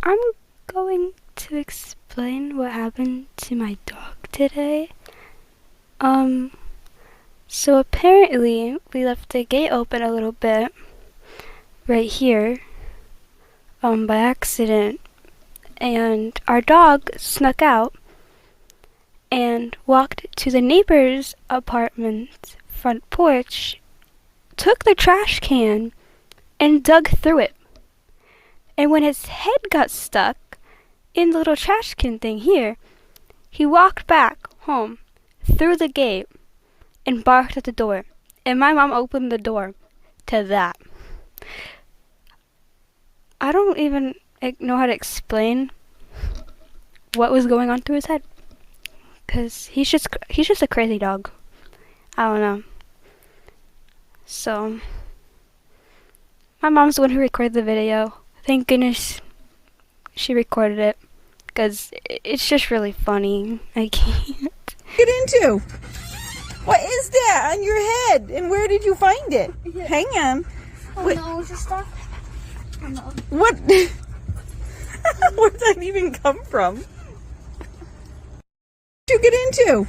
I'm going to explain what happened to my dog today. So apparently we left the gate open a little bit right here, by accident, and our dog snuck out and walked to the neighbor's apartment's front porch, took the trash can, and dug through it. And when his head got stuck in the little trash can thing here, he walked back home through the gate and barked at the door. And my mom opened the door to that. I don't even know how to explain what was going on through his head, because he's just a crazy dog. I don't know. So my mom's the one who recorded the video. Thank goodness she recorded it, because it's just really funny. I can't get into. What is that on your head? And where did you find it? Yeah. Hang on. Oh no, is it stuck? Oh no. What? Where did that even come from? What did you get into?